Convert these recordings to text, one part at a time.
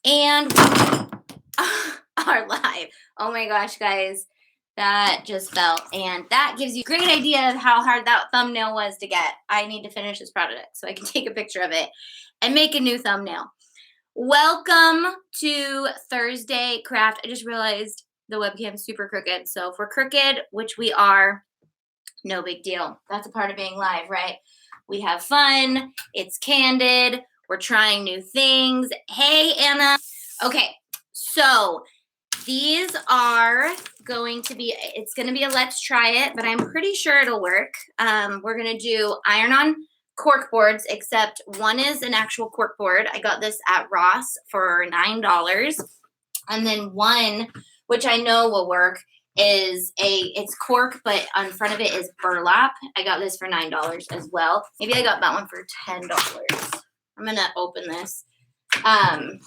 And we are live. Oh my gosh, guys. That just fell. And that gives you a great idea of how hard that thumbnail was to get. I need to finish this project so I can take a picture of it and make a new thumbnail. Welcome to Thursday Craft. I just realized the webcam's super crooked. So if we're crooked, which we are, no big deal. That's a part of being live, right? We have fun. It's candid. We're trying new things. Hey, Anna. Okay, so these are going to be, it's going to be a let's try it, but I'm pretty sure it'll work. We're going to do iron-on cork boards, except one is an actual cork board. I got this at Ross for $9. And then one, which I know will work, is it's cork, but on front of it is burlap. I got this for $9 as well. Maybe I got that one for $10. I'm going to open this. And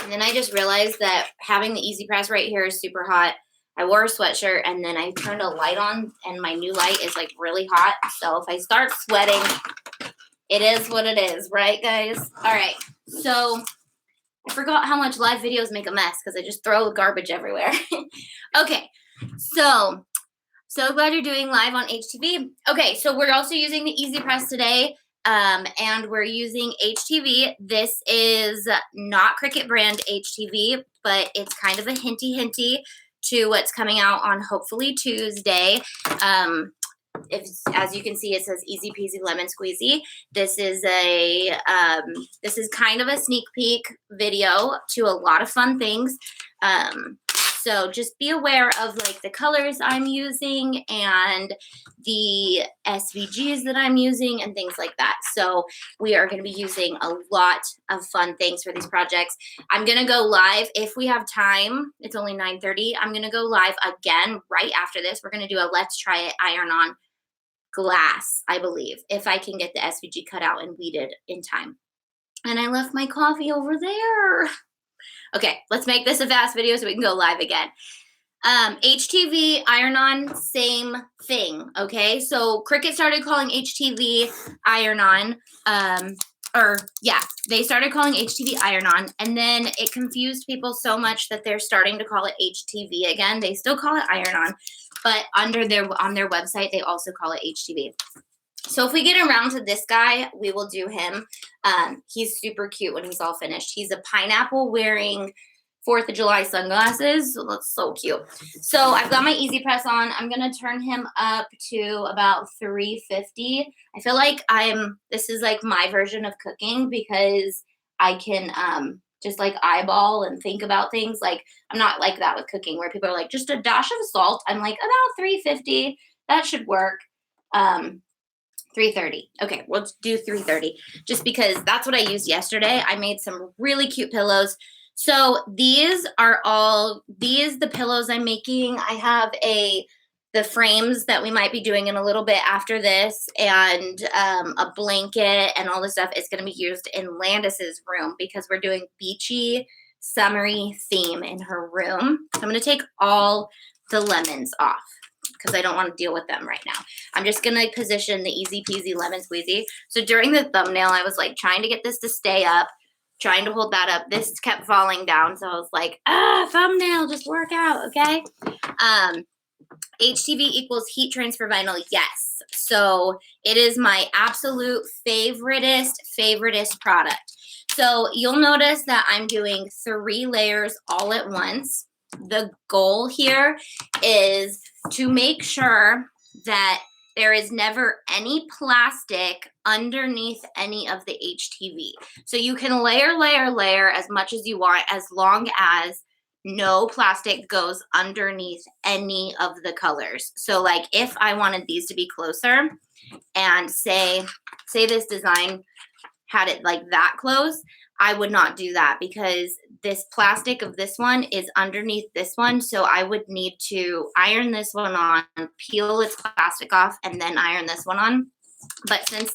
then I just realized that having the Easy Press right here is super hot. I wore a sweatshirt and then I turned a light on and my new light is like really hot. So if I start sweating, it is what it is, right, guys? All right. So I forgot how much live videos make a mess because I just throw garbage everywhere. Okay. So glad you're doing live on HTV. Okay. So we're also using the Easy Press today. And we're using HTV. This is not Cricut brand HTV, but it's kind of a hinty to what's coming out on hopefully Tuesday. As you can see, it says easy peasy lemon squeezy. This is kind of a sneak peek video to a lot of fun things. So just be aware of like the colors I'm using and the SVGs that I'm using and things like that. So we are going to be using a lot of fun things for these projects. I'm going to go live if we have time. It's only 9:30. I'm going to go live again right after this. We're going to do a let's try it iron-on glass, I believe, if I can get the SVG cut out and weeded in time. And I left my coffee over there. Okay, let's make this a fast video so we can go live again. HTV, iron-on, same thing, okay? So Cricut started calling HTV iron-on, they started calling HTV iron-on, and then it confused people so much that they're starting to call it HTV again. They still call it iron-on, but on their website, they also call it HTV. So if we get around to this guy, we will do him. He's super cute when he's all finished. He's a pineapple wearing 4th of July sunglasses. So that's so cute. So I've got my Easy Press on. I'm going to turn him up to about 350. I feel like this is like my version of cooking because I can just like eyeball and think about things. Like I'm not like that with cooking where people are like, just a dash of salt. I'm like, about 350. That should work. 330. Okay, we'll do 330 just because that's what I used yesterday. I made some really cute pillows. So these are the pillows I'm making. I have the frames that we might be doing in a little bit after this and a blanket and all this stuff is going to be used in Landis's room because we're doing beachy, summery theme in her room. So I'm going to take all the lemons off because I don't want to deal with them right now. I'm just going to position the easy peasy lemon squeezy. So during the thumbnail, I was like trying to get this to stay up, trying to hold that up. This kept falling down. So I was like, thumbnail, just work out, okay? HTV equals heat transfer vinyl, yes. So it is my absolute favoritist product. So you'll notice that I'm doing 3 layers all at once. The goal here is to make sure that there is never any plastic underneath any of the HTV. So you can layer as much as you want as long as no plastic goes underneath any of the colors. So like if I wanted these to be closer and say this design had it like that close, I would not do that because this plastic of this one is underneath this one. So I would need to iron this one on, peel its plastic off, and then iron this one on. But since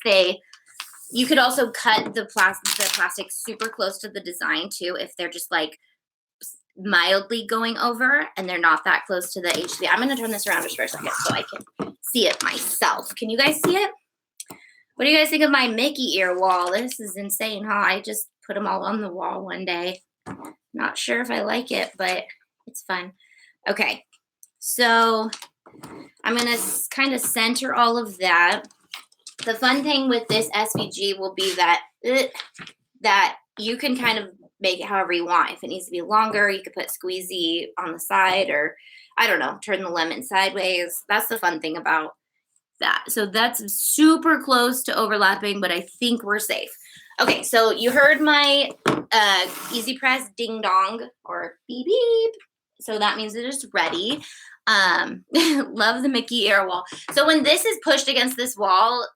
you could also cut the plastic super close to the design too if they're just like mildly going over and they're not that close to the HTV. I'm going to turn this around just for a second so I can see it myself. Can you guys see it? What do you guys think of my Mickey ear wall? This is insane, huh? I just put them all on the wall one day. Not sure if I like it, but it's fun. Okay, so I'm gonna kind of center all of that. The fun thing with this SVG will be that you can kind of make it however you want. If it needs to be longer, you could put squeezy on the side, or I don't know, turn the lemon sideways. That's the fun thing about that. So that's super close to overlapping, but I think we're safe. Okay, so you heard my easy press ding dong or beep beep. So that means it is ready. Love the Mickey ear wall. So when this is pushed against this wall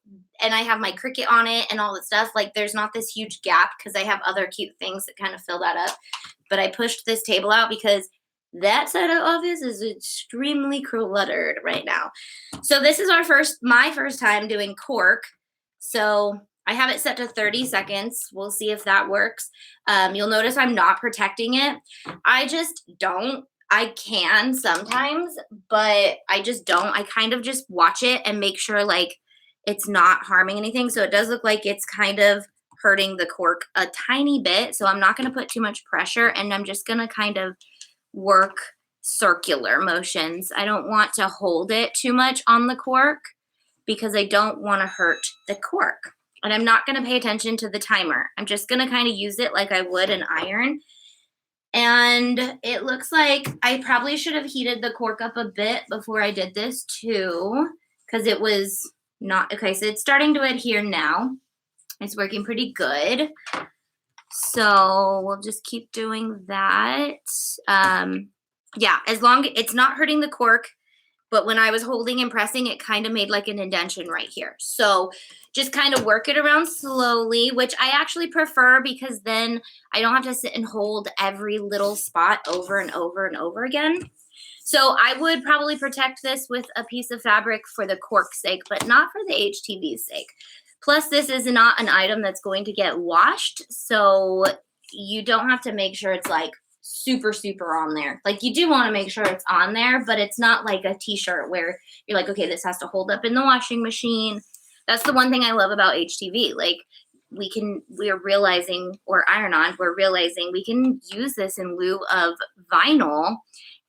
and I have my Cricut on it and all the stuff, like there's not this huge gap because I have other cute things that kind of fill that up. But I pushed this table out because that side of the office is extremely cluttered right now. So this is my first time doing cork. So I have it set to 30 seconds. We'll see if that works. You'll notice I'm not protecting it. I just don't. I can sometimes, but I just don't. I kind of just watch it and make sure like it's not harming anything. So it does look like it's kind of hurting the cork a tiny bit. So I'm not going to put too much pressure, and I'm just going to kind of work circular motions. I don't want to hold it too much on the cork because I don't want to hurt the cork. And I'm not going to pay attention to the timer. I'm just going to kind of use it like I would an iron. And it looks like I probably should have heated the cork up a bit before I did this too, because it was not, okay, so it's starting to adhere now. It's working pretty good. So we'll just keep doing that. Yeah, as long it's not hurting the cork, but when I was holding and pressing, it kind of made like an indentation right here. So just kind of work it around slowly, which I actually prefer because then I don't have to sit and hold every little spot over and over and over again. So I would probably protect this with a piece of fabric for the cork's sake, but not for the HTV's sake. Plus, this is not an item that's going to get washed, so you don't have to make sure it's like super on there. Like you do want to make sure it's on there, but it's not like a t-shirt where you're like, okay, this has to hold up in the washing machine. That's the one thing I love about HTV. Like we're realizing, or iron-on, we're realizing we can use this in lieu of vinyl,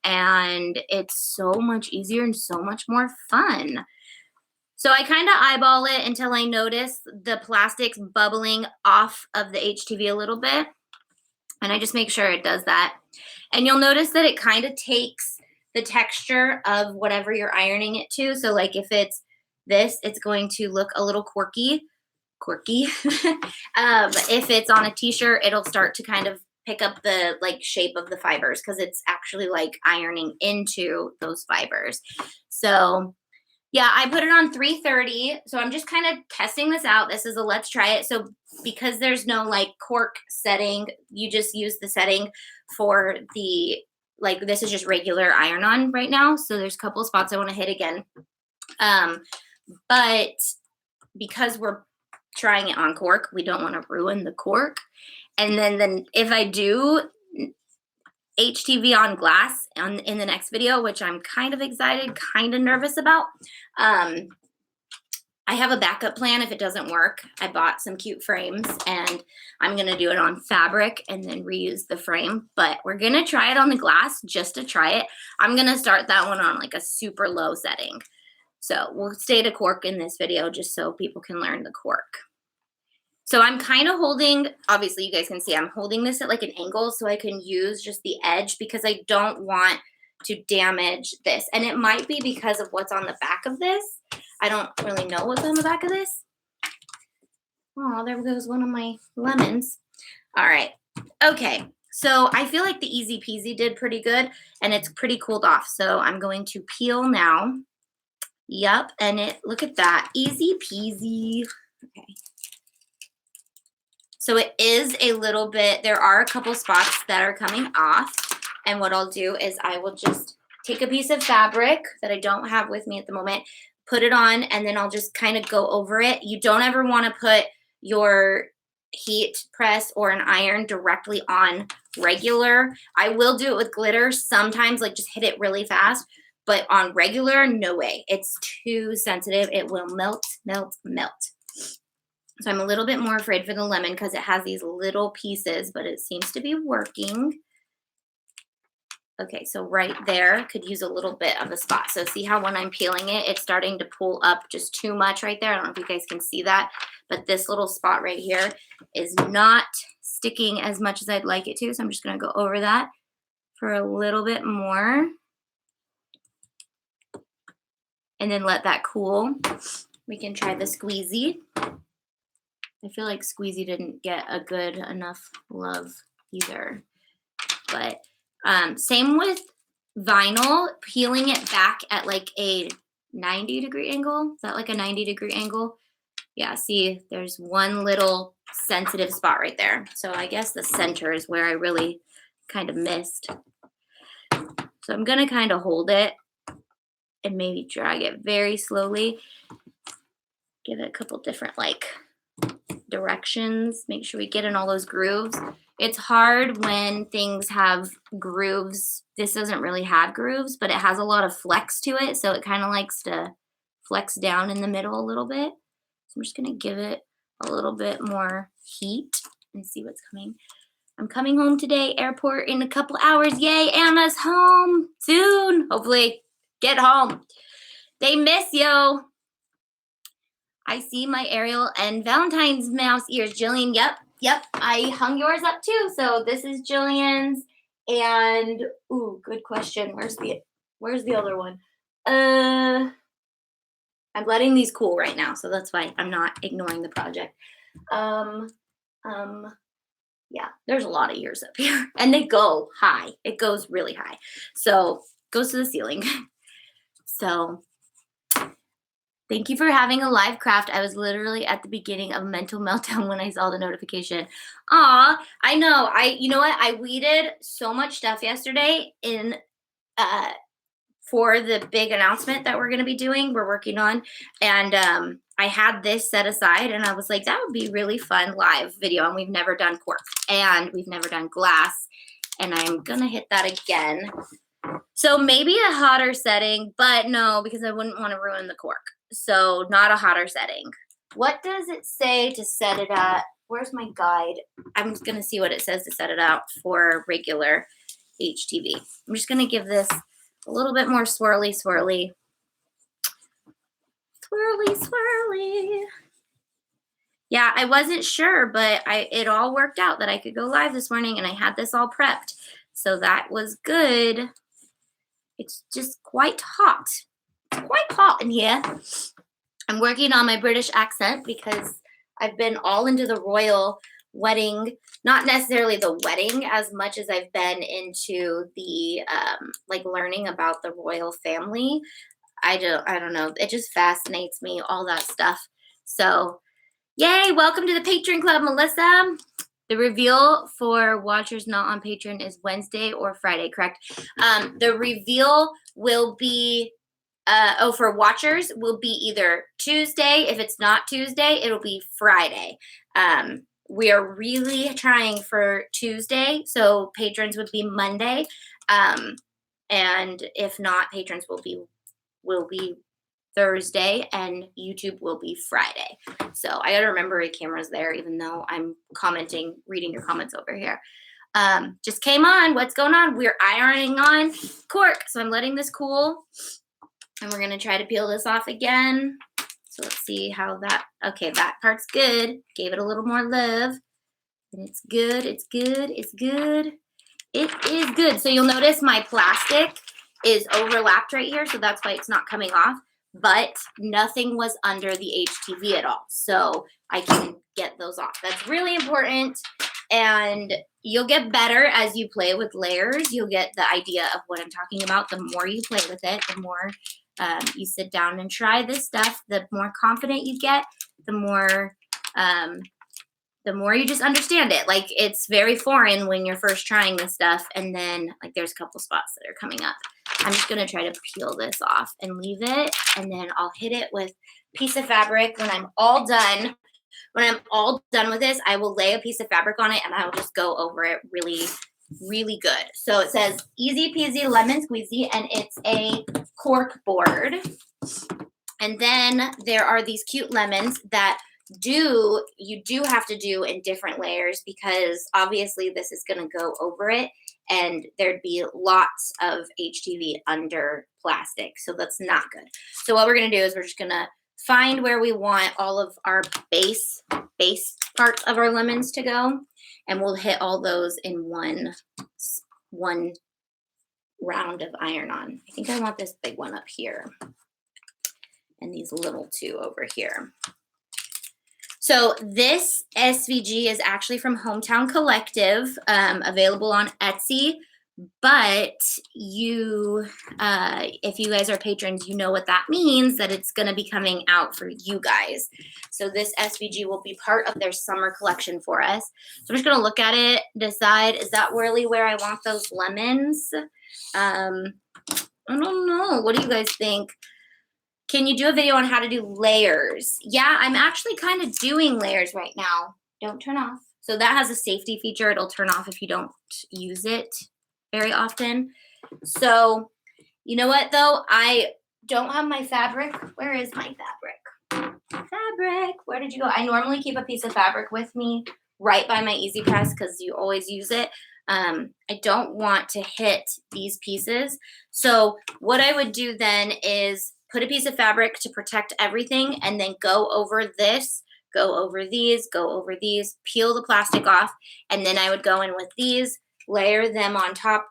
and it's so much easier and so much more fun. So I kind of eyeball it until I notice the plastics bubbling off of the HTV a little bit. And I just make sure it does that. And you'll notice that it kind of takes the texture of whatever you're ironing it to. So like if it's this, it's going to look a little quirky. If it's on a t-shirt, it'll start to kind of pick up the like shape of the fibers because it's actually like ironing into those fibers. So yeah, I put it on 330. So I'm just kind of testing this out. This is a let's try it. So because there's no like cork setting, you just use the setting for the, like this is just regular iron-on right now. So there's a couple of spots I want to hit again. But because we're trying it on cork, we don't want to ruin the cork. And then if I do HTV on glass in the next video, which I'm kind of excited, kind of nervous about. I have a backup plan if it doesn't work. I bought some cute frames and I'm going to do it on fabric and then reuse the frame, but we're going to try it on the glass just to try it. I'm going to start that one on like a super low setting. So we'll stay to cork in this video just so people can learn the cork. So I'm kind of holding, obviously you guys can see I'm holding this at like an angle so I can use just the edge because I don't want to damage this. And it might be because of what's on the back of this. I don't really know what's on the back of this. Oh, there goes one of my lemons. All right. Okay. So I feel like the Easy Peasy did pretty good and it's pretty cooled off. So I'm going to peel now. Yep. And look at that. Easy peasy. Okay. So it is a little bit, there are a couple spots that are coming off. And what I'll do is I will just take a piece of fabric that I don't have with me at the moment, put it on, and then I'll just kind of go over it. You don't ever want to put your heat press or an iron directly on regular. I will do it with glitter sometimes, like just hit it really fast. But on regular, no way. It's too sensitive. It will melt. So I'm a little bit more afraid for the lemon because it has these little pieces, but it seems to be working. Okay, so right there could use a little bit of a spot. So see how when I'm peeling it, it's starting to pull up just too much right there. I don't know if you guys can see that, but this little spot right here is not sticking as much as I'd like it to. So I'm just gonna go over that for a little bit more and then let that cool. We can try the squeezy. I feel like squeezy didn't get a good enough love either, but same with vinyl, peeling it back at like a 90-degree angle. Is that like a 90-degree angle? Yeah, see, there's one little sensitive spot right there. So I guess the center is where I really kind of missed. So I'm gonna kind of hold it and maybe drag it very slowly. Give it a couple different like directions. Make sure we get in all those grooves. It's hard when things have grooves. This doesn't really have grooves, but it has a lot of flex to it. So it kind of likes to flex down in the middle a little bit. So I'm just going to give it a little bit more heat and see what's coming. I'm coming home today, airport in a couple hours. Yay, Anna's home soon. Hopefully get home. They miss you. I see my Ariel and Valentine's mouse ears. Jillian, yep. I hung yours up too. So this is Jillian's. And ooh, good question. Where's the other one? I'm letting these cool right now, so that's why I'm not ignoring the project. Yeah, there's a lot of ears up here, and they go high. It goes really high, so goes to the ceiling. So thank you for having a live craft. I was literally at the beginning of a mental meltdown when I saw the notification. Aw, I know. You know what? I weeded so much stuff yesterday in for the big announcement that we're going to be doing, we're working on. And I had this set aside and I was like, that would be really fun live video. And we've never done cork and we've never done glass. And I'm going to hit that again. So maybe a hotter setting, but no, because I wouldn't want to ruin the cork. So not a hotter setting. What does it say to set it at? Where's my guide? I'm just going to see what it says to set it out for regular HTV. I'm just going to give this a little bit more swirly. Yeah, I wasn't sure, but it all worked out that I could go live this morning and I had this all prepped. So that was good. It's just quite hot. It's quite hot in here. I'm working on my British accent because I've been all into the royal wedding, not necessarily the wedding as much as I've been into the like learning about the royal family. I don't know. It just fascinates me, all that stuff. So yay, welcome to the Patreon Club, Melissa. The reveal for watchers not on Patreon is Wednesday or Friday, correct? The reveal will be, for watchers, will be either Tuesday. If it's not Tuesday, it'll be Friday. We are really trying for Tuesday, so patrons would be Monday. And if not, patrons will be Thursday, and YouTube will be Friday. So I gotta remember a camera's there, even though I'm reading your comments over here. Just came on. What's going on? We're ironing on cork. So I'm letting this cool, and we're gonna try to peel this off again. So let's see how that, okay, that part's good. Gave it a little more love. And it's good, it's good, it's good. It is good. So you'll notice my plastic is overlapped right here, so that's why it's not coming off. But nothing was under the HTV at all. So I can get those off. That's really important. And you'll get better as you play with layers. You'll get the idea of what I'm talking about. The more you play with it, the more you sit down and try this stuff, the more confident you get, the more you just understand it. Like, it's very foreign when you're first trying this stuff, and then like there's a couple spots that are coming up. I'm just gonna try to peel this off and leave it, and then I'll hit it with a piece of fabric when I'm all done. When I'm all done with this, I will lay a piece of fabric on it and I will just go over it really, really good. So it says easy peasy lemon squeezy, and it's a cork board. And then there are these cute lemons that you do have to do in different layers because obviously this is going to go over it and there'd be lots of HTV under plastic. So that's not good. So what we're going to do is we're just going to find where we want all of our base parts of our lemons to go. And we'll hit all those in one round of iron-on. I think I want this big one up here and these little two over here. So this SVG is actually from Hometown Collective, available on Etsy. But if you guys are patrons, you know what that means, that it's going to be coming out for you guys. So this SVG will be part of their summer collection for us. So I'm just going to look at it, decide, is that really where I want those lemons? I don't know. What do you guys think? Can you do a video on how to do layers? Yeah, I'm actually kind of doing layers right now. Don't turn off. So that has a safety feature. It'll turn off if you don't use it very often. So you know what though? I don't have my fabric. Where is my fabric? Fabric, where did you go? I normally keep a piece of fabric with me right by my Easy Press because you always use it. I don't want to hit these pieces. So what I would do then is put a piece of fabric to protect everything and then go over this, go over these, go over these, peel the plastic off, and then I would go in with these, layer them on top,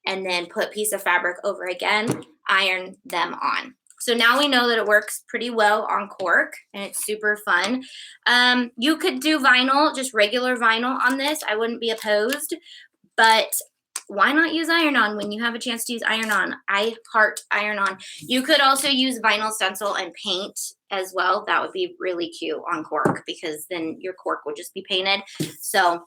and then put a piece of fabric over again, iron them on. So now we know that it works pretty well on cork and it's super fun. You could do vinyl, just regular vinyl on this. I wouldn't be opposed, but why not use iron-on when you have a chance to use iron-on? I heart iron-on. You could also use vinyl stencil and paint as well. That would be really cute on cork because then your cork would just be painted. So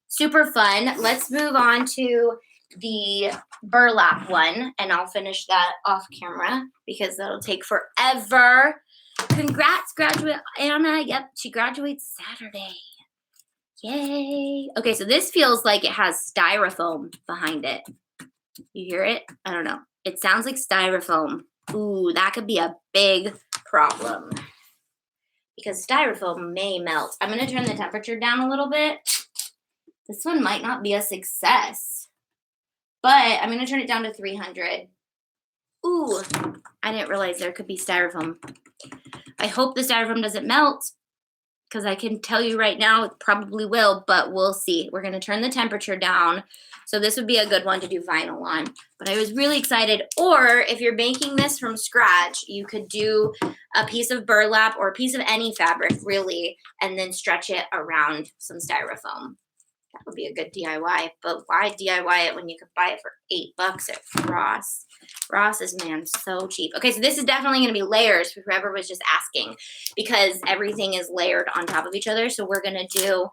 super fun. Let's move on to the burlap one, and I'll finish that off camera because that'll take forever. Congrats, graduate Anna. Yep, she graduates Saturday. Yay. Okay, so this feels like it has styrofoam behind it. You hear it? I don't know. It sounds like styrofoam. Ooh, that could be a big problem because styrofoam may melt. I'm going to turn the temperature down a little bit. This one might not be a success, but I'm going to turn it down to 300. Ooh, I didn't realize there could be styrofoam. I hope the styrofoam doesn't melt, because I can tell you right now it probably will, but we'll see. We're going to turn the temperature down. So this would be a good one to do vinyl on. But I was really excited. Or if you're making this from scratch, you could do a piece of burlap or a piece of any fabric, really, and then stretch it around some styrofoam. That would be a good DIY. But why DIY it when you could buy it for $8 at Ross? Ross is, man, so cheap. Okay, so this is definitely going to be layers for whoever was just asking because everything is layered on top of each other. So we're going to do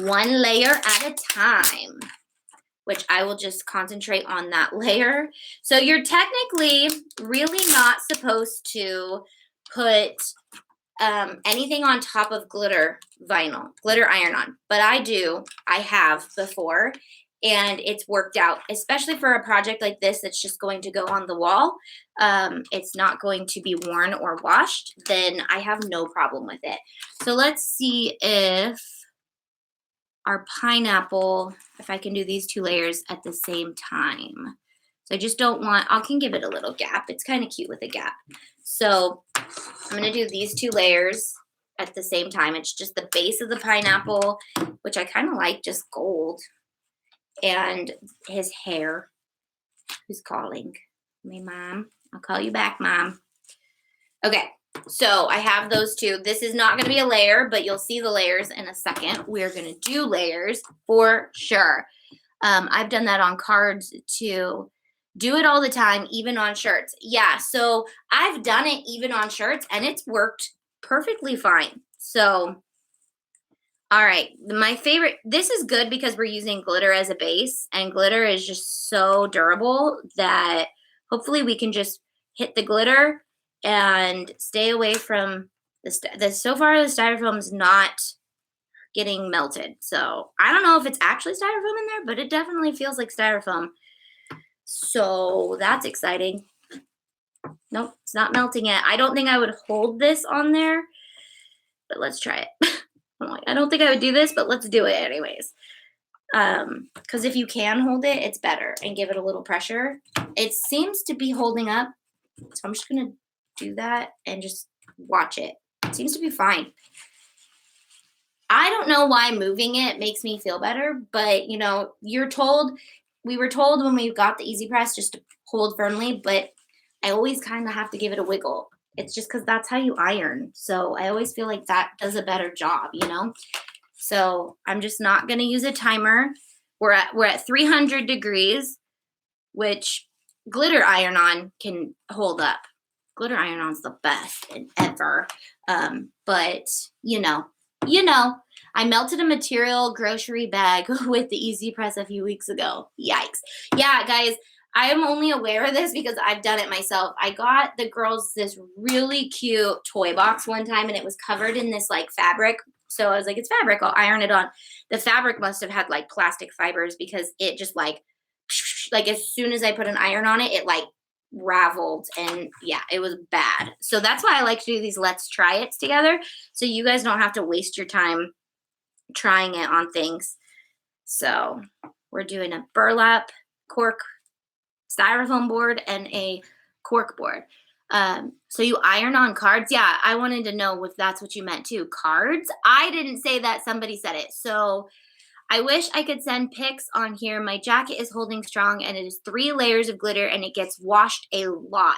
one layer at a time, which I will just concentrate on that layer. So you're technically really not supposed to put anything on top of glitter iron-on, but I have before, and it's worked out, especially for a project like this that's just going to go on the wall. It's not going to be worn or washed, then I have no problem with it. So let's see if our pineapple, if I can do these two layers at the same time. So I just don't want, I can give it a little gap. It's kind of cute with a gap. So I'm going to do these two layers at the same time. It's just the base of the pineapple, which I kind of like, just gold. And his hair. Who's calling me, Mom? I'll call you back, Mom. Okay, so I have those two. This is not going to be a layer, but you'll see the layers in a second. We're going to do layers for sure. I've done that on cards too. Do it all the time, even on shirts. Yeah, so I've done it even on shirts, and it's worked perfectly fine. So, all right, my favorite, this is good because we're using glitter as a base, and glitter is just so durable that hopefully we can just hit the glitter and stay away from so far the styrofoam is not getting melted. So I don't know if it's actually styrofoam in there, but it definitely feels like styrofoam. So that's exciting. Nope, it's not melting yet. I don't think I would hold this on there but let's try it. I'm like, I don't think I would do this, but let's do it anyways. Because if you can hold it, it's better, and give it a little pressure. It seems to be holding up, so I'm just gonna do that and just watch it. It seems to be fine. I don't know why moving it makes me feel better, but you know, we were told when we got the Easy Press just to hold firmly, but I always kind of have to give it a wiggle. It's just because that's how you iron. So I always feel like that does a better job, you know? So I'm just not going to use a timer. We're at 300 degrees, which glitter iron-on can hold up. Glitter iron-on's the best ever. But you know, I melted a material grocery bag with the Easy Press a few weeks ago. Yikes. Yeah, guys, I am only aware of this because I've done it myself. I got the girls this really cute toy box one time, and it was covered in this like fabric. So I was like, it's fabric, I'll iron it on. The fabric must have had like plastic fibers because it just like as soon as I put an iron on it, it like raveled, and yeah, it was bad. So that's why I like to do these let's try it's together, so you guys don't have to waste your time trying it on things. So we're doing a burlap cork styrofoam board and a cork board. So you iron on cards. Yeah, I wanted to know if that's what you meant too. Cards? I didn't say that, somebody said it. So I wish I could send pics on here. My jacket is holding strong, and it is 3 layers of glitter, and it gets washed a lot.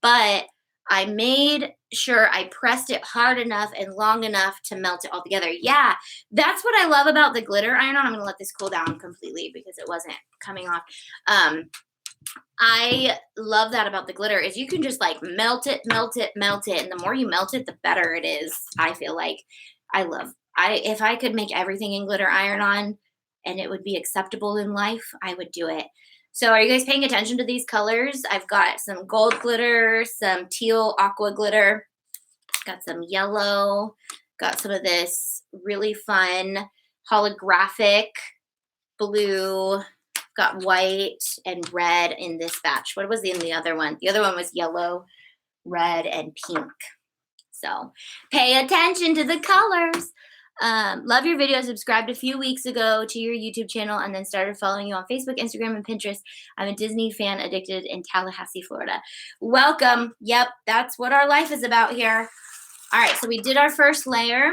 But I made sure I pressed it hard enough and long enough to melt it all together. Yeah, that's what I love about the glitter iron-on. I'm going to let this cool down completely because it wasn't coming off. I love that about the glitter is you can just like melt it. And the more you melt it, the better it is. I feel like if I could make everything in glitter iron-on and it would be acceptable in life, I would do it. So are you guys paying attention to these colors? I've got some gold glitter, some teal aqua glitter, got some yellow, got some of this really fun holographic blue, got white and red in this batch. What was in the other one? The other one was yellow, red, and pink. So pay attention to the colors. Love your video. Subscribed a few weeks ago to your YouTube channel and then started following you on Facebook, Instagram, and Pinterest. I'm a Disney fan addicted in Tallahassee, Florida. Welcome. Yep, that's what our life is about here. All right, so we did our first layer.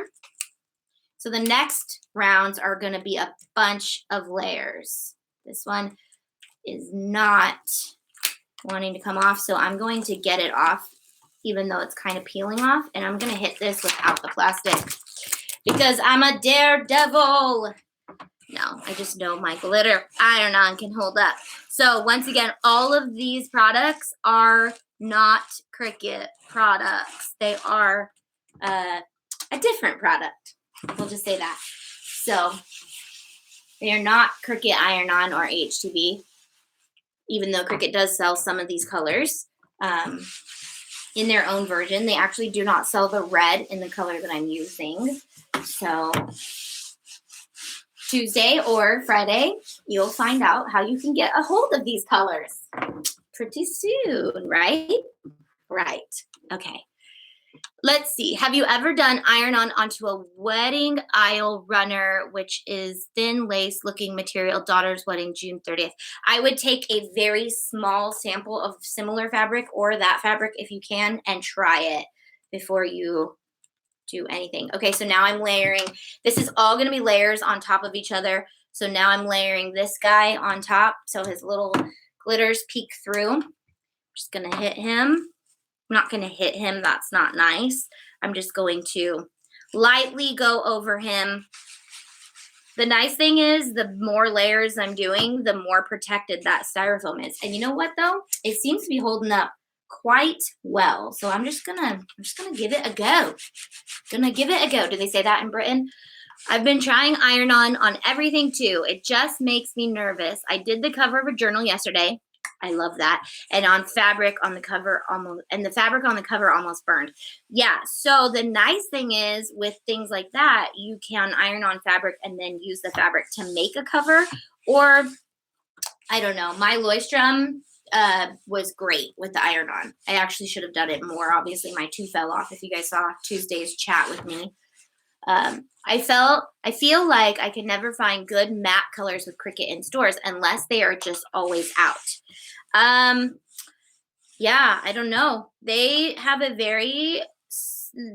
So the next rounds are going to be a bunch of layers. This one is not wanting to come off, so I'm going to get it off even though it's kind of peeling off, and I'm going to hit this without the plastic because I'm a daredevil. No, I just know my glitter iron-on can hold up. So once again, all of these products are not Cricut products. They are a different product. We'll just say that. So they are not Cricut iron-on or HTV, even though Cricut does sell some of these colors in their own version. They actually do not sell the red in the color that I'm using. So Tuesday or Friday, you'll find out how you can get a hold of these colors pretty soon, right? Right. Okay. Let's see. Have you ever done iron-on onto a wedding aisle runner, which is thin lace looking material, daughter's wedding, June 30th? I would take a very small sample of similar fabric or that fabric if you can and try it before you do anything. Okay, so now I'm layering. This is all going to be layers on top of each other. So now I'm layering this guy on top so his little glitters peek through. I'm just going to hit him. I'm not going to hit him. That's not nice. I'm just going to lightly go over him. The nice thing is the more layers I'm doing, the more protected that styrofoam is. And you know what though? It seems to be holding up quite well. So I'm just gonna give it a go. Gonna give it a go. Do they say that in Britain? I've been trying iron-on everything too. It just makes me nervous. I did the cover of a journal yesterday. I love that. And on fabric on the cover the fabric on the cover almost burned. Yeah, so the nice thing is with things like that, you can iron on fabric and then use the fabric to make a cover. Or, I don't know, my Leuchtturm was great with the iron-on. I actually should have done it more. Obviously, my 2 fell off if you guys saw Tuesday's chat with me. I feel like I can never find good matte colors with Cricut in stores unless they are just always out. Yeah, I don't know. They have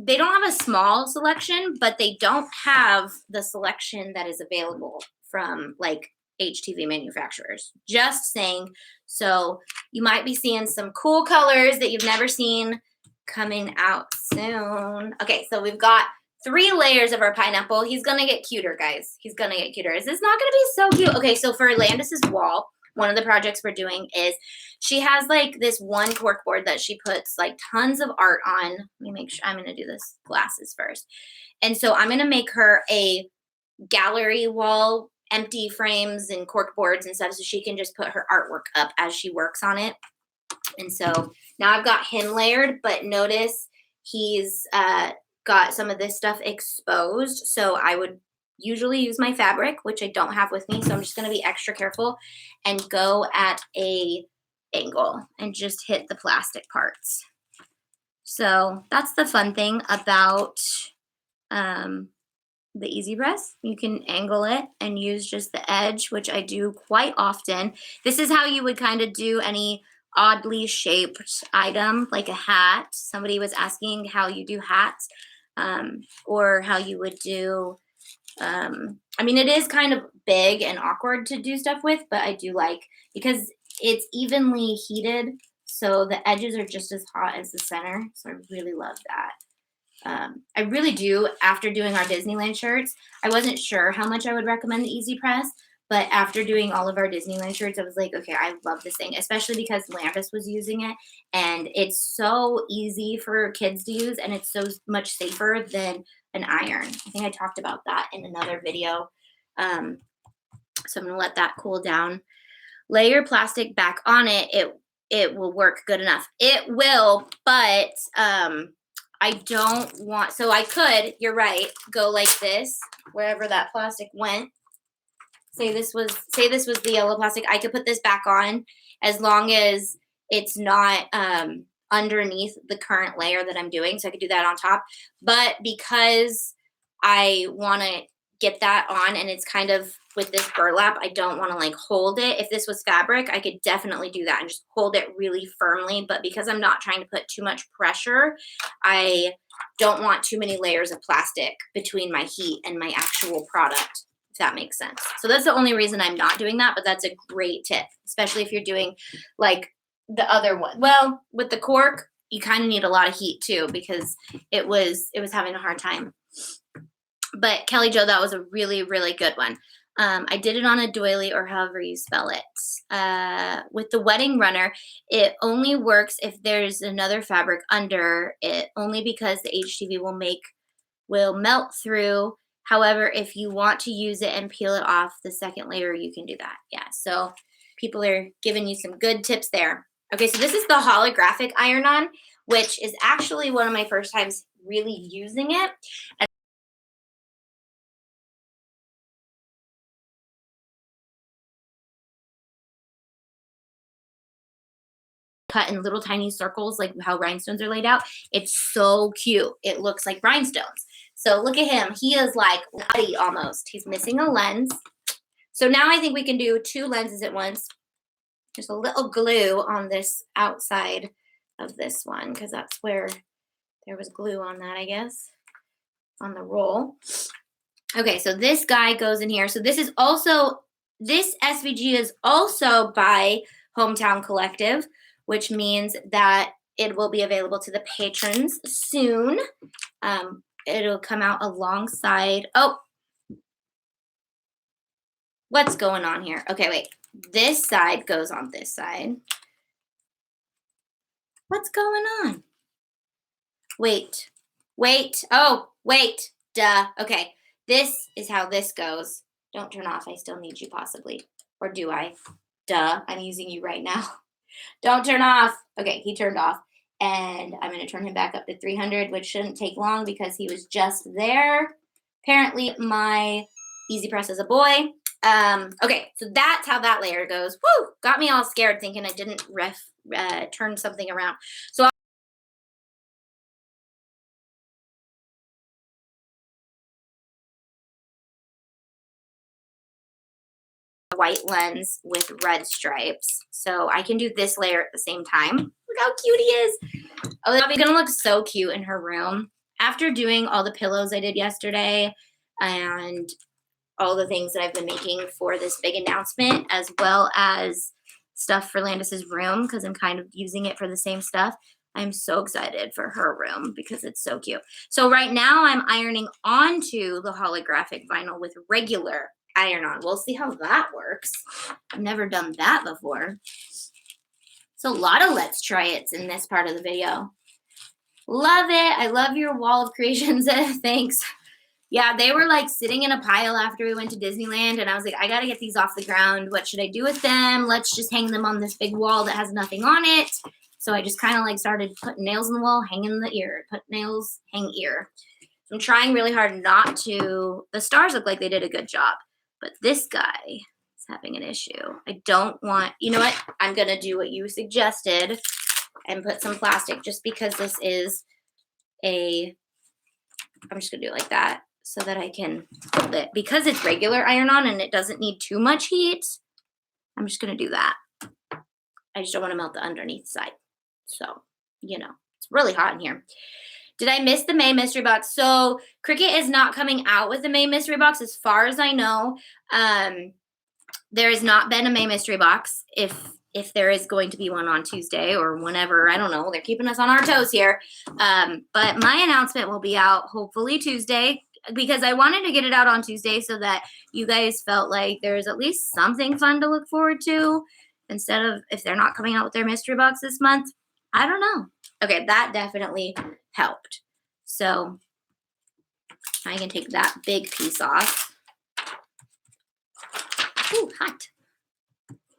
they don't have a small selection, but they don't have the selection that is available from like HTV manufacturers. Just saying. So you might be seeing some cool colors that you've never seen coming out soon. Okay, so we've got 3 layers of our pineapple. He's gonna get cuter, guys. He's gonna get cuter. Is this not gonna be so cute? Okay, so for Landis's wall, one of the projects we're doing is she has like this one cork board that she puts like tons of art on. Let me make sure. I'm going to do this glasses first. And so I'm going to make her a gallery wall, empty frames and cork boards and stuff so she can just put her artwork up as she works on it. And so now I've got him layered, but notice he's got some of this stuff exposed. So I would usually use my fabric, which I don't have with me. So I'm just going to be extra careful and go at a angle and just hit the plastic parts. So that's the fun thing about the Easy Press. You can angle it and use just the edge, which I do quite often. This is how you would kind of do any oddly shaped item, like a hat. Somebody was asking how you do hats, or how you would do, I mean, it is kind of big and awkward to do stuff with, but I do like, because it's evenly heated, so the edges are just as hot as the center. So I really love that. I really do. After doing our Disneyland shirts, I wasn't sure how much I would recommend the Easy Press, but after doing all of our Disneyland shirts, I was like, okay, I love this thing, especially because Landis was using it, and it's so easy for kids to use, and it's so much safer than an iron. I think I talked about that in another video. So I'm going to let that cool down. Lay your plastic back on it. It will work good enough. It will, but I don't want, so I could, you're right, go like this, wherever that plastic went. Say this was the yellow plastic. I could put this back on as long as it's not underneath the current layer that I'm doing. So I could do that on top. But because I want to get that on and it's kind of with this burlap, I don't want to like hold it. If this was fabric, I could definitely do that and just hold it really firmly. But because I'm not trying to put too much pressure, I don't want too many layers of plastic between my heat and my actual product, if that makes sense. So that's the only reason I'm not doing that, but that's a great tip, especially if you're doing like the other one. Well, with the cork, you kind of need a lot of heat too, because it was having a hard time. But Kelly Jo, that was a really, really good one. I did it on a doily, or however you spell it. With the wedding runner, it only works if there's another fabric under it, only because the HTV will melt through. However, if you want to use it and peel it off the second layer, you can do that. Yeah, so people are giving you some good tips there. Okay, so this is the holographic iron-on, which is actually one of my first times really using it. And cut in little tiny circles, like how rhinestones are laid out. It's so cute. It looks like rhinestones. So look at him. He is like nutty almost. He's missing a lens. So now I think we can do 2 lenses at once. There's a little glue on this outside of this one, because that's where there was glue on that, I guess, on the roll. Okay, so this guy goes in here. So this SVG is also by Hometown Collective, which means that it will be available to the patrons soon. It'll come out alongside. Oh, what's going on here? Okay, wait. This side goes on this side. What's going on? Wait. Oh, wait. Duh. Okay. This is how this goes. Don't turn off. I still need you possibly. Or do I? Duh. I'm using you right now. Don't turn off. Okay, he turned off. And I'm going to turn him back up to 300, which shouldn't take long because he was just there. Apparently, my Easy Press is a boy. Okay, so that's how that layer goes. Woo! Got me all scared thinking I didn't turn something around. So white lens with red stripes. So I can do this layer at the same time. Look how cute he is. Oh, that's gonna look so cute in her room. After doing all the pillows I did yesterday and all the things that I've been making for this big announcement, as well as stuff for Landis's room, because I'm kind of using it for the same stuff. I'm so excited for her room because it's so cute. So right now I'm ironing onto the holographic vinyl with regular iron-on. We'll see how that works. I've never done that before. So a lot of let's try it's in this part of the video. Love it. I love your wall of creations. Thanks. Yeah, they were like sitting in a pile after we went to Disneyland, and I was like, I gotta get these off the ground. What should I do with them? Let's just hang them on this big wall that has nothing on it. So I just kind of like started putting nails in the wall, hanging the ear, put nails, hang ear. I'm trying really hard not to. The stars look like they did a good job, but this guy is having an issue. I don't want, you know what? I'm gonna do what you suggested and put some plastic just because this is I'm just gonna do it like that, so that I can hold it. Because it's regular iron-on and it doesn't need too much heat, I'm just going to do that. I just don't want to melt the underneath side. So, you know, it's really hot in here. Did I miss the May mystery box? So, Cricut is not coming out with the May mystery box as far as I know. There has not been a May mystery box. If there is going to be one on Tuesday or whenever, I don't know. They're keeping us on our toes here. But my announcement will be out hopefully Tuesday, because I wanted to get it out on Tuesday so that you guys felt like there's at least something fun to look forward to, instead of if they're not coming out with their mystery box this month. I don't know. Okay, that definitely helped. So I can take that big piece off. Ooh, hot.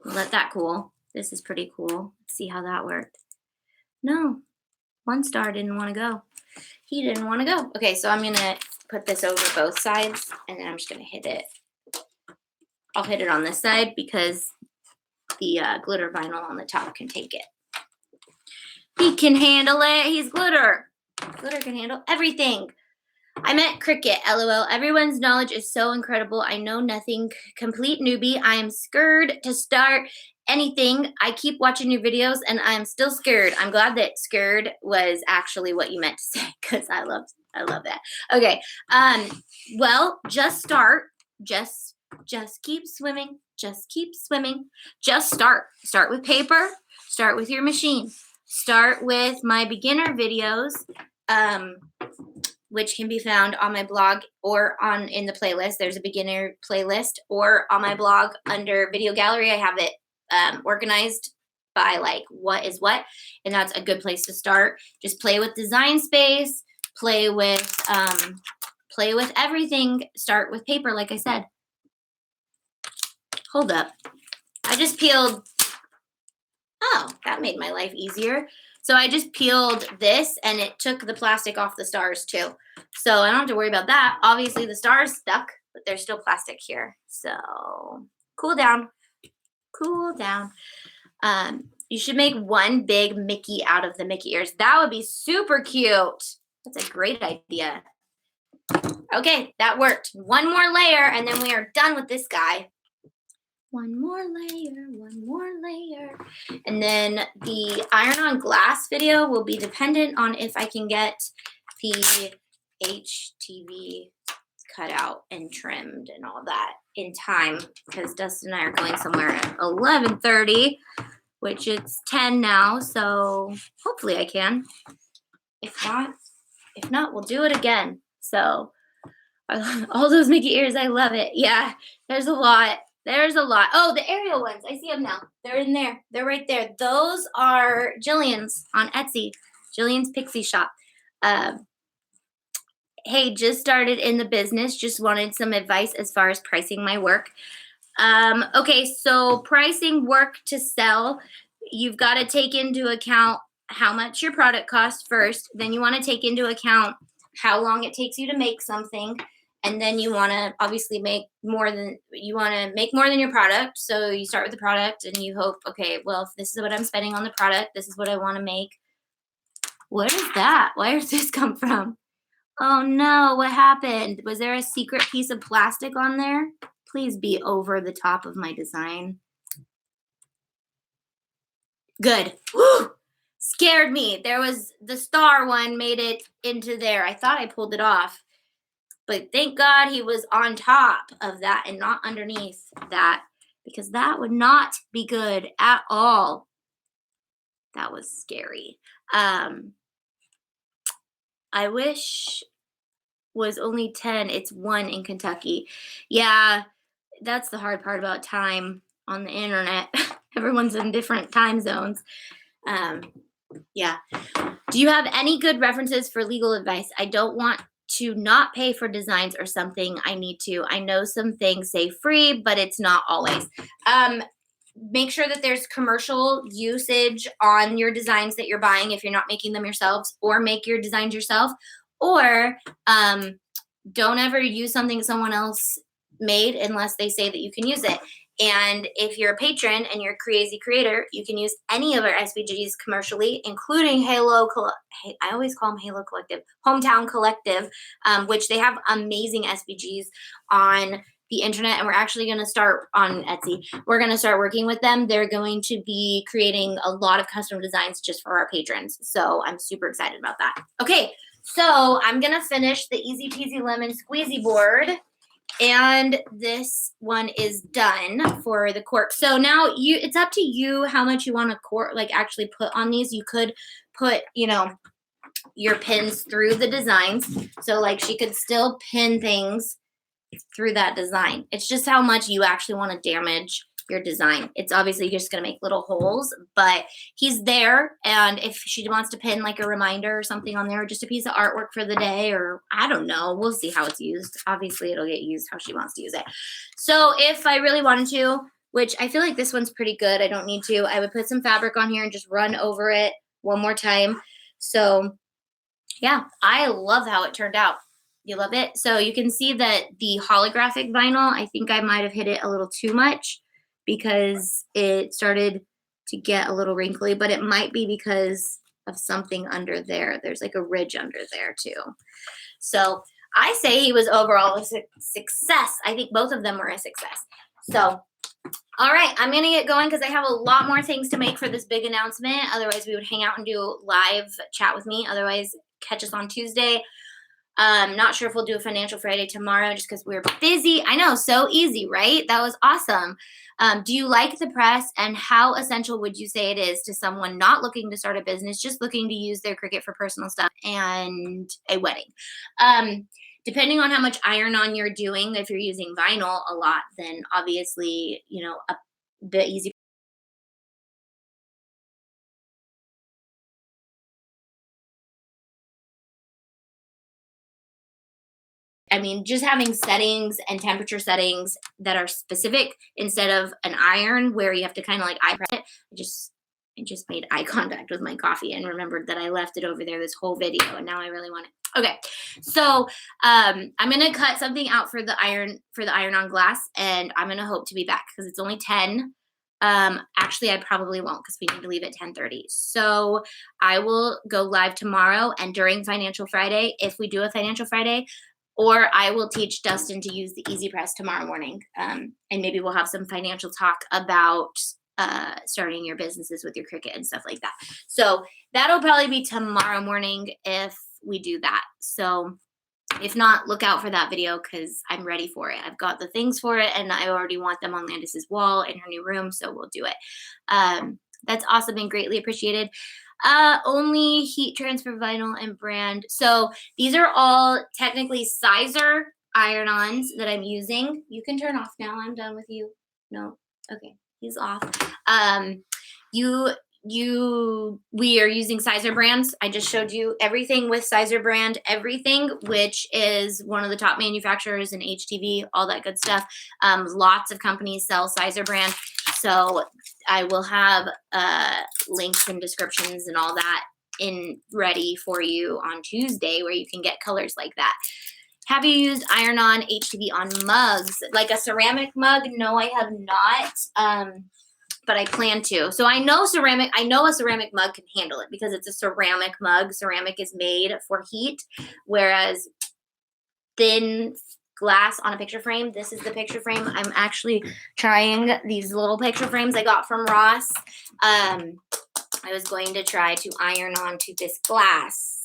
Let that cool. This is pretty cool. Let's see how that worked. No, one star didn't want to go. He didn't want to go. Okay, so I'm going to put this over both sides, and then I'm just going to hit it. I'll hit it on this side because the glitter vinyl on the top can take it. He can handle it. He's glitter. Glitter can handle everything. I meant Cricut, LOL. Everyone's knowledge is so incredible. I know nothing. Complete newbie. I am scared to start anything. I keep watching your videos and I'm still scared. I'm glad that scared was actually what you meant to say, because I love that. Okay. Well, just start. Just keep swimming. Just keep swimming. Just start. Start with paper. Start with your machine. Start with my beginner videos, which can be found on my blog or in the playlist. There's a beginner playlist, or on my blog under video gallery. I have it organized by like what is what, and that's a good place to start. Just play with design space, play with everything. Start with paper, like I said. Hold up. I just peeled. Oh, that made my life easier. So I just peeled this, and it took the plastic off the stars too. So I don't have to worry about that. Obviously the stars stuck, but there's still plastic here. So cool down. Cool down. You should make one big Mickey out of the Mickey ears. That would be super cute. That's a great idea. Okay, that worked. One more layer, and then we are done with this guy. One more layer, one more layer. And then the iron-on glass video will be dependent on if I can get the HTV cut out and trimmed and all that in time, because Dustin and I are going somewhere at 11:30, which it's 10 now, so hopefully I can. If not, we'll do it again. So all those Mickey ears, I love it. Yeah, there's a lot. There's a lot. Oh, the Ariel ones. I see them now. They're in there. They're right there. Those are Jillian's on Etsy. Jillian's Pixie Shop. Hey, just started in the business. Just wanted some advice as far as pricing my work. Okay, so pricing work to sell, you've got to take into account how much your product costs first. Then you want to take into account how long it takes you to make something. And then you want to obviously make more than your product. So you start with the product and you hope, okay, well, if this is what I'm spending on the product, this is what I want to make. What is that? Where does this come from? Oh no, what happened? Was there a secret piece of plastic on there? Please be over the top of my design. Good. Woo! Scared me. There was the star one made it into there. I thought I pulled it off, but thank God he was on top of that and not underneath that, because that would not be good at all. That was scary. I wish was only 10. It's 1 in Kentucky. Yeah, that's the hard part about time on the internet. Everyone's in different time zones. Yeah. Do you have any good references for legal advice? I don't want to not pay for designs or something. I need to. I know some things say free, but it's not always. Make sure that there's commercial usage on your designs that you're buying if you're not making them yourselves, or make your designs yourself, or don't ever use something someone else made unless they say that you can use it. And if you're a patron and you're a crazy creator, you can use any of our SVGs commercially, including I always call them Halo Collective, Hometown Collective, which they have amazing SVGs on the internet, and we're actually going to start on Etsy. We're going to start working with them. They're going to be creating a lot of custom designs just for our patrons. So I'm super excited about that. Okay, so I'm going to finish the Easy Peasy Lemon Squeezy board. And this one is done for the cork. So now it's up to you how much you want to cork, like actually put on these. You could put, your pins through the designs. So like she could still pin things through that design. It's just how much you actually want to damage your design. It's obviously just going to make little holes, but he's there. And if she wants to pin like a reminder or something on there, or just a piece of artwork for the day, or I don't know, we'll see how it's used. Obviously it'll get used how she wants to use it. So if I really wanted to, which I feel like this one's pretty good, I don't need to, I would put some fabric on here and just run over it one more time. So yeah, I love how it turned out. You love it? So you can see that the holographic vinyl, I think I might have hit it a little too much because it started to get a little wrinkly, but it might be because of something under there. There's like a ridge under there too. So I say he was overall a success. I think both of them were a success. So, all right, I'm going to get going because I have a lot more things to make for this big announcement. Otherwise, we would hang out and do live chat with me. Otherwise, catch us on Tuesday. Not sure if we'll do a Financial Friday tomorrow just because we're busy. I know, so easy, right? That was awesome. Do you like the press, and how essential would you say it is to someone not looking to start a business, just looking to use their Cricut for personal stuff and a wedding? Depending on how much iron-on you're doing, if you're using vinyl a lot, then obviously, the easy. I mean, just having settings and temperature settings that are specific instead of an iron where you have to kind of like eye press it. I just made eye contact with my coffee and remembered that I left it over there this whole video, and now I really want it. Okay, so I'm gonna cut something out for the iron-on glass, and I'm gonna hope to be back because it's only 10. Actually, I probably won't because we need to leave at 10:30. So I will go live tomorrow and during Financial Friday, if we do a Financial Friday. Or I will teach Dustin to use the Easy Press tomorrow morning. And maybe we'll have some financial talk about starting your businesses with your Cricut and stuff like that. So that'll probably be tomorrow morning if we do that. So if not, look out for that video because I'm ready for it. I've got the things for it, and I already want them on Landis's wall in her new room, so we'll do it. That's awesome and greatly appreciated. Only heat transfer vinyl and brand. So these are all technically Sizer iron-ons that I'm using. You can turn off now. I'm done with you. No. Okay. He's off. We are using Sizer brands. I just showed you everything with Sizer brand, everything, which is one of the top manufacturers in HTV, all that good stuff. Lots of companies sell Sizer brand. So I will have links and descriptions and all that ready for you on Tuesday where you can get colors like that. Have you used iron-on HTV on mugs? Like a ceramic mug? No, I have not. But I plan to. So I know a ceramic mug can handle it because it's a ceramic mug. Ceramic is made for heat, whereas thin glass on a picture frame. This is the picture frame. I'm actually trying these little picture frames I got from Ross. I was going to try to iron onto this glass.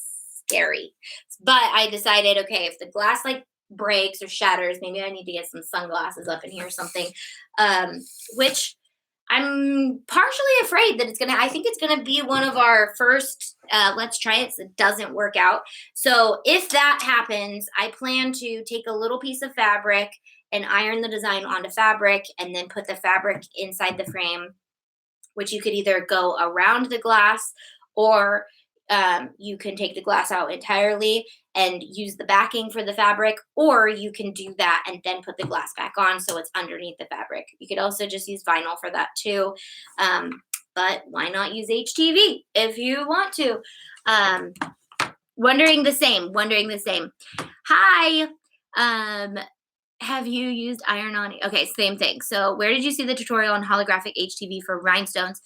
Scary. But I decided, okay, if the glass like breaks or shatters, maybe I need to get some sunglasses up in here or something. Which I'm partially afraid that I think it's gonna be one of our first let's try it that doesn't work out. So if that happens, I plan to take a little piece of fabric and iron the design onto fabric and then put the fabric inside the frame, which you could either go around the glass or you can take the glass out entirely and use the backing for the fabric, or you can do that and then put the glass back on so it's underneath the fabric. You could also just use vinyl for that too. But why not use HTV if you want to? Wondering the same. Hi. Have you used iron-on? Okay, same thing. So where did you see the tutorial on holographic HTV for rhinestones?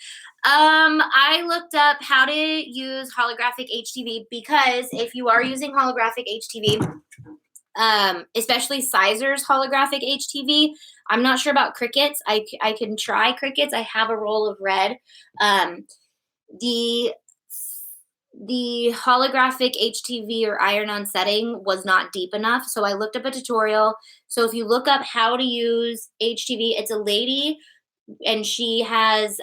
I looked up how to use holographic HTV because if you are using holographic HTV, especially Sizer's holographic HTV, I'm not sure about Cricut's. I can try Cricut's. I have a roll of red. The holographic HTV or iron-on setting was not deep enough, so I looked up a tutorial. So if you look up how to use HTV, it's a lady, and she has,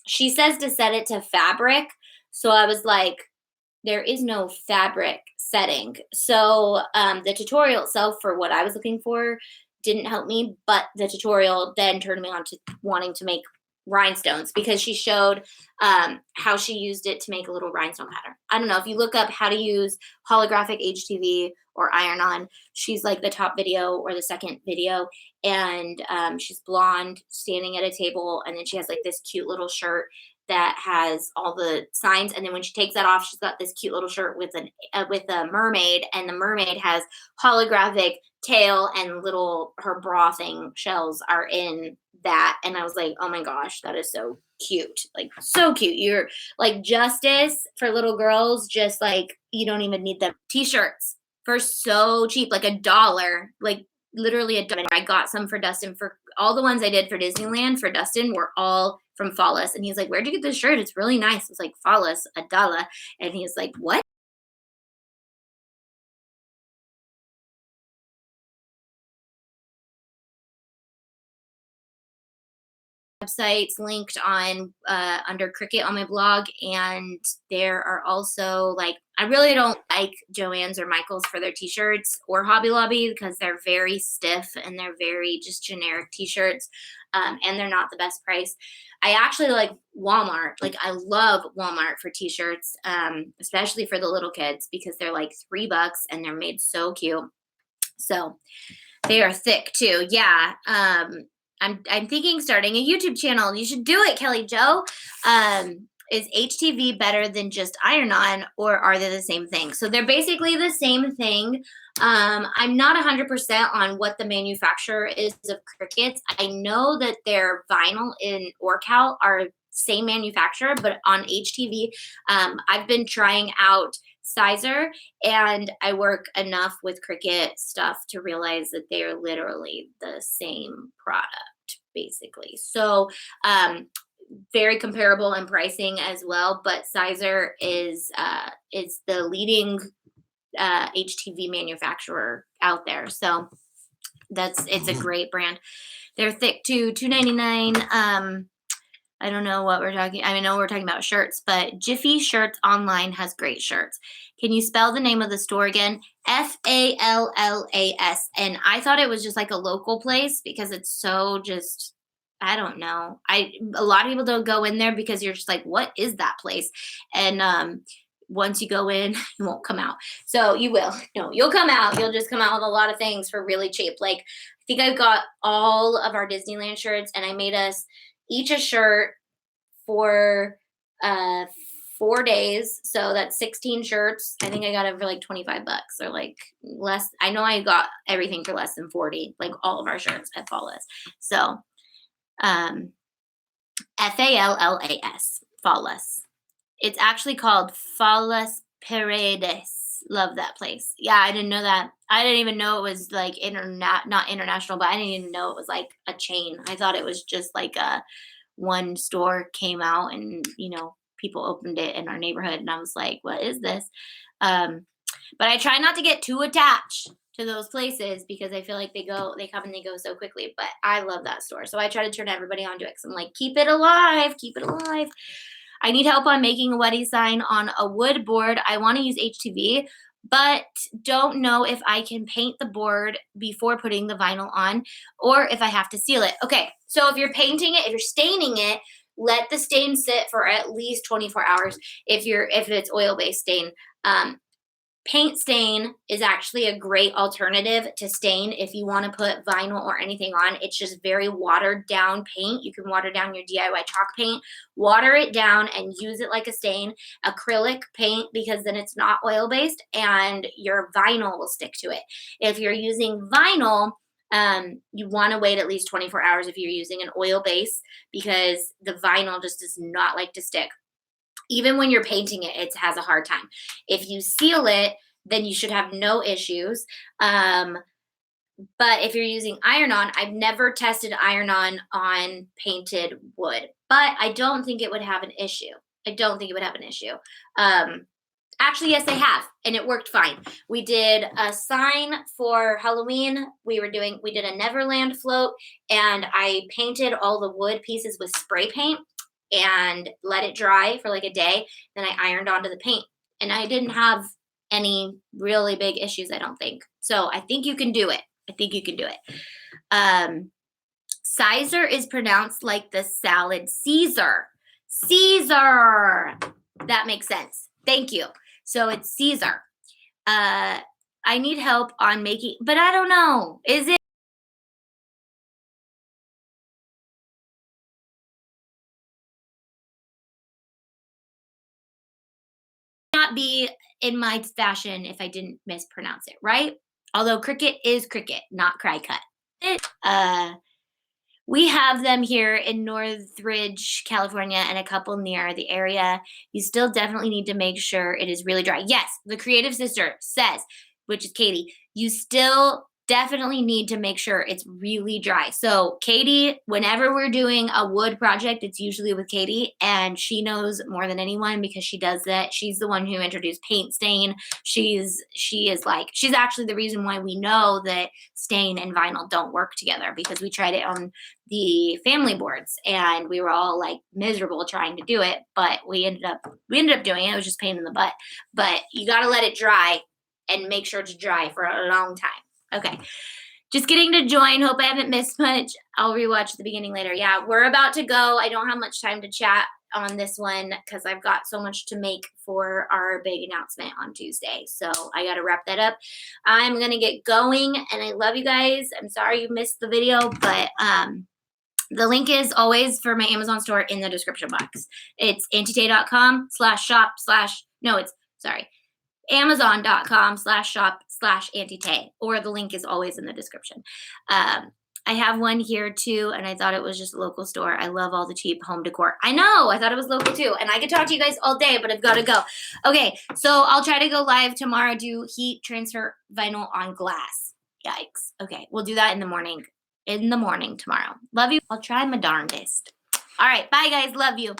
she says to set it to fabric. So I was like, there is no fabric setting. So the tutorial itself for what I was looking for didn't help me, but the tutorial then turned me on to wanting to make rhinestones because she showed how she used it to make a little rhinestone pattern. I don't know, if you look up how to use holographic HTV or iron-on, she's like the top video or the second video, and she's blonde, standing at a table, and then she has like this cute little shirt that has all the signs, and then when she takes that off, she's got this cute little shirt with a mermaid, and the mermaid has holographic tail and little her bra thing shells are in that. And I was like, oh my gosh, that is so cute. Like so cute. You're like justice for little girls, just like you don't even need them. T-shirts for so cheap, like $1, like literally $1. I got some for Dustin. For all the ones I did for Disneyland for Dustin were all from Fallas. And he's like, where'd you get this shirt? It's really nice. I was like, Fallas, $1. And he's like, what? Websites linked on under Cricut on my blog, and there are also like, I really don't like Joann's or Michael's for their t-shirts or Hobby Lobby because they're very stiff and they're very just generic t-shirts, and they're not the best price. I actually like Walmart. Like I love Walmart for t-shirts, especially for the little kids because they're like $3 and they're made so cute. So they are thick too. Yeah. I'm thinking starting a YouTube channel. You should do it, Kelly Joe. Is HTV better than just iron-on, or are they the same thing? So they're basically the same thing. I'm not 100% on what the manufacturer is of Cricuts. I know that their vinyl in Orcal are same manufacturer, but on HTV, I've been trying out Sizer, and I work enough with Cricut stuff to realize that they are literally the same product, basically. So very comparable in pricing as well, but Sizer is the leading HTV manufacturer out there. So it's a great brand. They're thick too, $2.99. I don't know what we're talking. I know we're talking about shirts, but Jiffy Shirts Online has great shirts. Can you spell the name of the store again? Fallas. And I thought it was just like a local place because it's so just, I don't know. A lot of people don't go in there because you're just like, what is that place? And once you go in, you won't come out. So you will. No, you'll come out. You'll just come out with a lot of things for really cheap. Like I think I've got all of our Disneyland shirts, and I made us each a shirt for 4 days. So that's 16 shirts. I think I got it for like $25 or like less. I know I got everything for less than 40, like all of our shirts at Fallas. So Fallas, Fallas. It's actually called Fallas Paredes. Love that place. Yeah, I didn't know that. I didn't even know it was like not international, but I didn't even know it was like a chain. I thought it was just like one store came out and, people opened it in our neighborhood and I was like, what is this? Um, but I try not to get too attached to those places because I feel like they come and they go so quickly. But I love that store. So I try to turn everybody onto it because I'm like, keep it alive, keep it alive. I need help on making a wedding sign on a wood board. I want to use HTV, but don't know if I can paint the board before putting the vinyl on or if I have to seal it. Okay, so if you're painting it, if you're staining it, let the stain sit for at least 24 hours if it's oil-based stain. Paint stain is actually a great alternative to stain if you want to put vinyl or anything on. It's just very watered down paint. You can water down your DIY chalk paint, water it down and use it like a stain. Acrylic paint, because then it's not oil based and your vinyl will stick to it. If you're using vinyl, you want to wait at least 24 hours if you're using an oil base because the vinyl just does not like to stick. Even when you're painting it, it has a hard time. If you seal it, then you should have no issues. But if you're using iron-on, I've never tested iron-on on painted wood, but I don't think it would have an issue. Actually, yes, I have, and it worked fine. We did a sign for Halloween. We did a Neverland float, and I painted all the wood pieces with spray paint and let it dry for like a day. Then I ironed onto the paint and I didn't have any really big issues, I don't think. So I think you can do it. Sizer is pronounced like the salad Caesar. Caesar. That makes sense. Thank you. So it's Caesar. I need help on making, but I don't know. Is it? Not be in my fashion if I didn't mispronounce it, right? Although Cricut is Cricut, not Cricut. We have them here in Northridge, California, and a couple near the area. You still definitely need to make sure it is really dry. Yes, the creative sister says, which is Katie, you still definitely need to make sure it's really dry. So Katie, whenever we're doing a wood project, it's usually with Katie, and she knows more than anyone because she does that. She's the one who introduced paint stain. She is actually the reason why we know that stain and vinyl don't work together, because we tried it on the family boards and we were all like miserable trying to do it, but we ended up doing it. It was just pain in the butt, but you got to let it dry and make sure it's dry for a long time. Okay. Just getting to join. Hope I haven't missed much. I'll rewatch the beginning later. Yeah, we're about to go. I don't have much time to chat on this one because I've got so much to make for our big announcement on Tuesday. So I got to wrap that up. I'm going to get going and I love you guys. I'm sorry you missed the video, but the link is always for my Amazon store in the description box. It's Amazon.com/shop/Auntie-Tay, or the link is always in the description. I have one here too, and I thought it was just a local store. I love all the cheap home decor. I know, I thought it was local too, and I could talk to you guys all day, but I've got to go. Okay, so I'll try to go live tomorrow, do heat transfer vinyl on glass. Yikes. Okay, we'll do that in the morning tomorrow. Love you. I'll try my darndest. All right, bye guys. Love you.